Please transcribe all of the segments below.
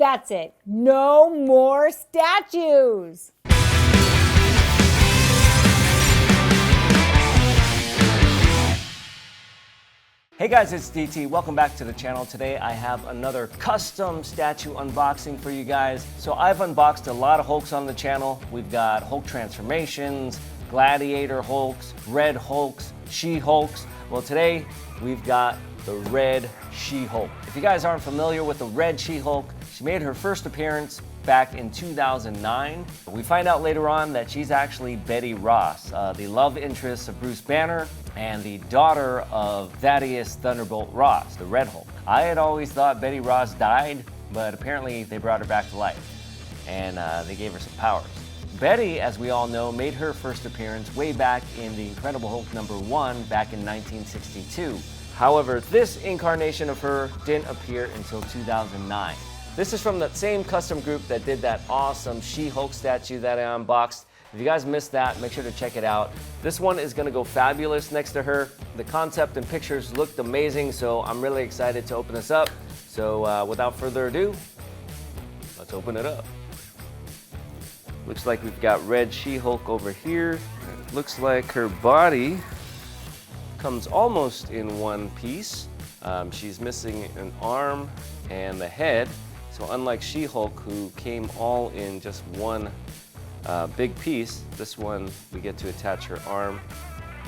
That's it. No more statues. Hey guys, it's DT. Welcome back to the channel. Today I have another custom statue unboxing for you guys. So I've unboxed a lot of Hulks on the channel. We've got Hulk transformations, Gladiator Hulks, Red Hulks, She-Hulks. Well, today we've got the Red She-Hulk. If you guys aren't familiar with the Red She-Hulk, she made her first appearance back in 2009. We find out later on that she's actually Betty Ross, the love interest of Bruce Banner and the daughter of Thaddeus Thunderbolt Ross, the Red Hulk. I had always thought Betty Ross died, but apparently they brought her back to life and they gave her some powers. Betty, as we all know, made her first appearance way back in the Incredible Hulk #1 back in 1962. However, this incarnation of her didn't appear until 2009. This is from that same custom group that did that awesome She-Hulk statue that I unboxed. If you guys missed that, make sure to check it out. This one is gonna go fabulous next to her. The concept and pictures looked amazing, so I'm really excited to open this up. So without further ado, let's open it up. Looks like we've got Red She-Hulk over here. It looks like her body comes almost in one piece. She's missing an arm and the head. So unlike She-Hulk, who came all in just one big piece, this one we get to attach her arm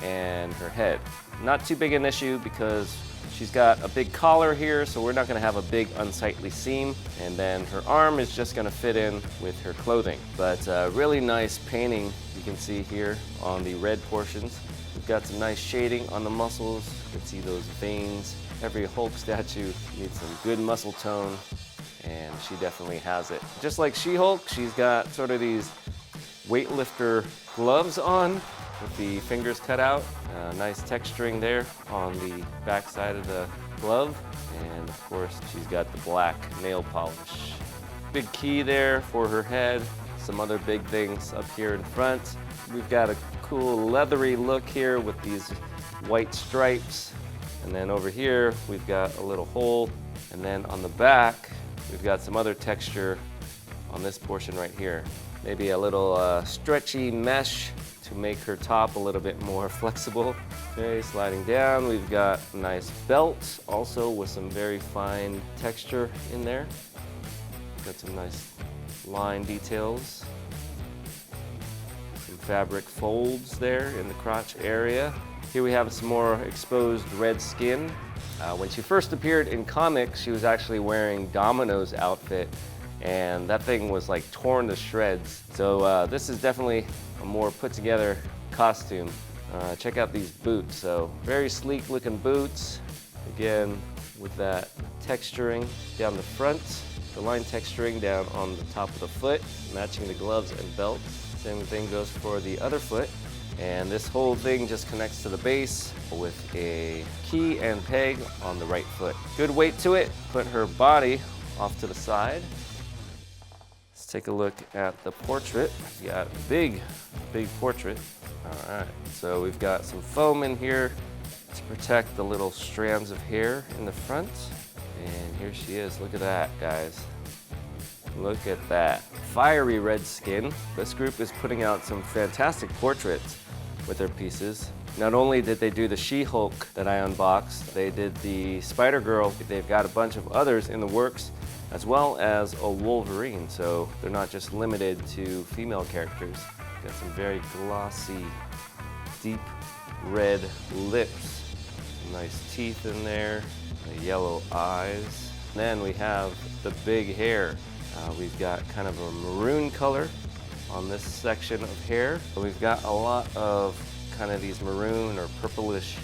and her head. Not too big an issue because she's got a big collar here, so we're not gonna have a big unsightly seam. And then her arm is just gonna fit in with her clothing. But really nice painting you can see here on the red portions. We've got some nice shading on the muscles. You can see those veins. Every Hulk statue needs some good muscle tone, and she definitely has it. Just like She-Hulk, she's got sort of these weightlifter gloves on with the fingers cut out. Nice texturing there on the back side of the glove. And of course, she's got the black nail polish. Big key there for her head. Some other big things up here in front. We've got a cool leathery look here with these white stripes. And then over here, we've got a little hole. And then on the back, we've got some other texture on this portion right here. Maybe a little stretchy mesh to make her top a little bit more flexible. Okay, sliding down, we've got a nice belt, also with some very fine texture in there. Got some nice line details. Some fabric folds there in the crotch area. Here we have some more exposed red skin. When she first appeared in comics, she was actually wearing Domino's outfit, and that thing was like torn to shreds. So this is definitely a more put together costume. Check out these boots. So very sleek looking boots. Again, with that texturing down the front, the line texturing down on the top of the foot, matching the gloves and belt. Same thing goes for the other foot. And this whole thing just connects to the base with a key and peg on the right foot. Good weight to it. Put her body off to the side. Let's take a look at the portrait. We got a big portrait. All right, so we've got some foam in here to protect the little strands of hair in the front. And here she is. Look at that, guys. Look at that. Fiery red skin. This group is putting out some fantastic portraits with their pieces. Not only did they do the She-Hulk that I unboxed, they did the Spider-Girl. They've got a bunch of others in the works, as well as a Wolverine. So they're not just limited to female characters. Got some very glossy, deep red lips. Some nice teeth in there, the yellow eyes. Then we have the big hair. We've got kind of a maroon color on this section of hair. We've got a lot of kind of these maroon or purplish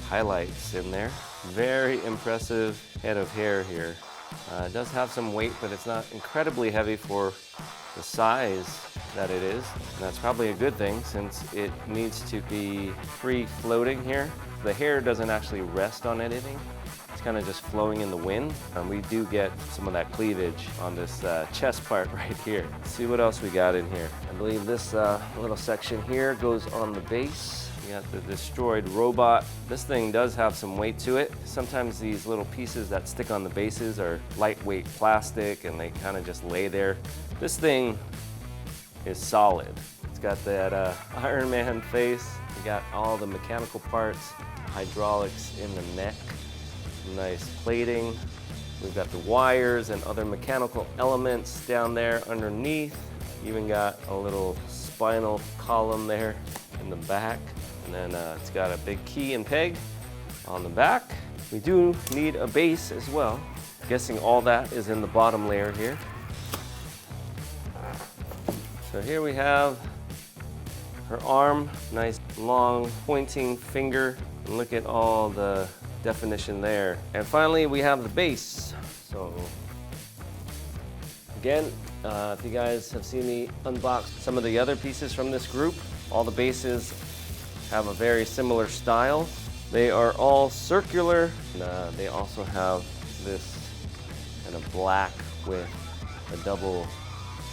highlights in there. Very impressive head of hair here. It does have some weight, but it's not incredibly heavy for the size that it is. And that's probably a good thing since it needs to be free floating here. The hair doesn't actually rest on anything. It's kind of just flowing in the wind. We do get some of that cleavage on this chest part right here. Let's see what else we got in here. I believe this little section here goes on the base. You got the destroyed robot. This thing does have some weight to it. Sometimes these little pieces that stick on the bases are lightweight plastic and they kind of just lay there. This thing is solid. It's got that Iron Man face. You got all the mechanical parts, hydraulics in the neck, nice plating. We've got the wires and other mechanical elements down there underneath. Even got a little spinal column there in the back. And then it's got a big key and peg on the back. We do need a base as well. I'm guessing all that is in the bottom layer here. So here we have her arm, nice long pointing finger. And look at all the definition there. And finally we have the base. So again, if you guys have seen me unbox some of the other pieces from this group, all the bases have a very similar style. They are all circular. And, they also have this kind of black with a double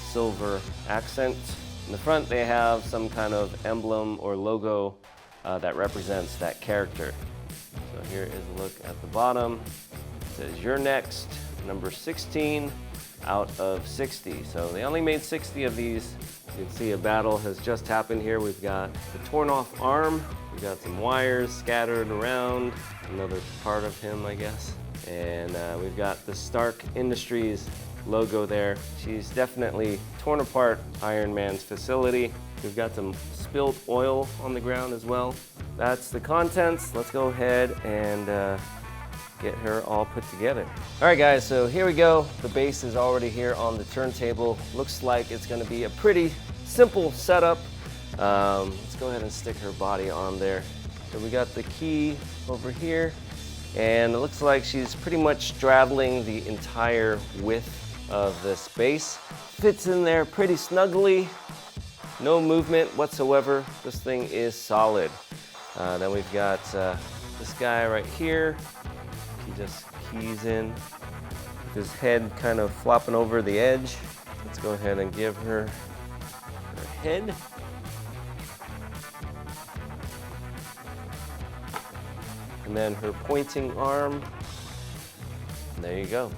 silver accent. In the front, they have some kind of emblem or logo that represents that character. So here is a look at the bottom. It says, "You're next, number 16 out of 60." So they only made 60 of these. You can see a battle has just happened here. We've got the torn off arm. We've got some wires scattered around. Another part of him, I guess. And we've got the Stark Industries logo there. She's definitely torn apart Iron Man's facility. We've got some spilled oil on the ground as well. That's the contents. Let's go ahead and get her all put together. All right guys, so here we go. The base is already here on the turntable. Looks like it's gonna be a pretty simple setup. Let's go ahead and stick her body on there. So we got the key over here, and it looks like she's pretty much straddling the entire width of this base. Fits in there pretty snugly. No movement whatsoever. This thing is solid. Then we've got this guy right here. He just keys in with his head kind of flopping over the edge. Let's go ahead and give her head. And then her pointing arm. And there you go.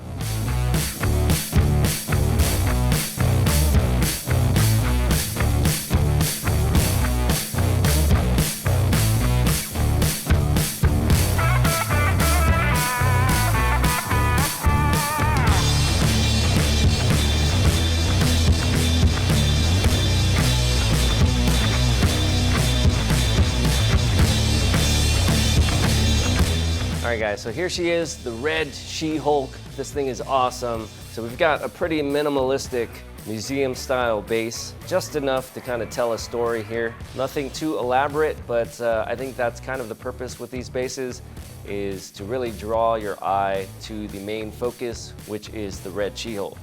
All right guys, so here she is, the red She-Hulk. This thing is awesome. So we've got a pretty minimalistic museum style base, just enough to kind of tell a story here. Nothing too elaborate, but I think that's kind of the purpose with these bases, is to really draw your eye to the main focus, which is the red She-Hulk.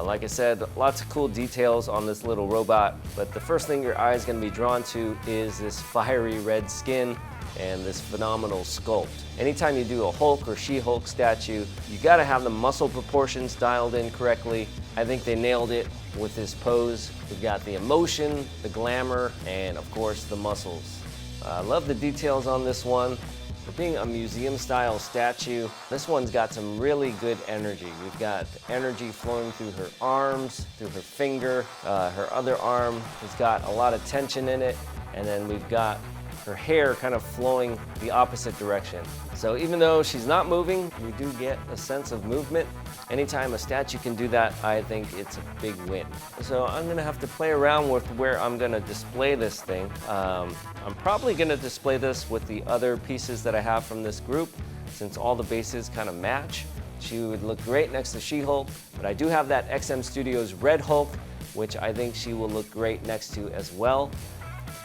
Like I said, lots of cool details on this little robot, but the first thing your eye is going to be drawn to is this fiery red skin and this phenomenal sculpt. Anytime you do a Hulk or She-Hulk statue, you gotta have the muscle proportions dialed in correctly. I think they nailed it with this pose. We've got the emotion, the glamour, and of course the muscles. I love the details on this one. For being a museum style statue, this one's got some really good energy. We've got energy flowing through her arms, through her finger. Her other arm has got a lot of tension in it. And then we've got her hair kind of flowing the opposite direction. So even though she's not moving, you do get a sense of movement. Anytime a statue can do that, I think it's a big win. So I'm gonna have to play around with where I'm gonna display this thing. I'm probably gonna display this with the other pieces that I have from this group, since all the bases kind of match. She would look great next to She-Hulk, but I do have that XM Studios Red Hulk, which I think she will look great next to as well.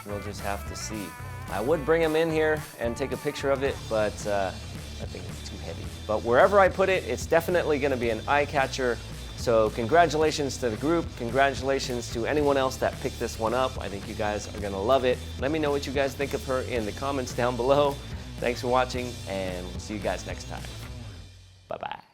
We'll just have to see. I would bring him in here and take a picture of it, but I think it's too heavy. But wherever I put it, it's definitely gonna be an eye catcher. So congratulations to the group. Congratulations to anyone else that picked this one up. I think you guys are gonna love it. Let me know what you guys think of her in the comments down below. Thanks for watching, and we'll see you guys next time. Bye-bye.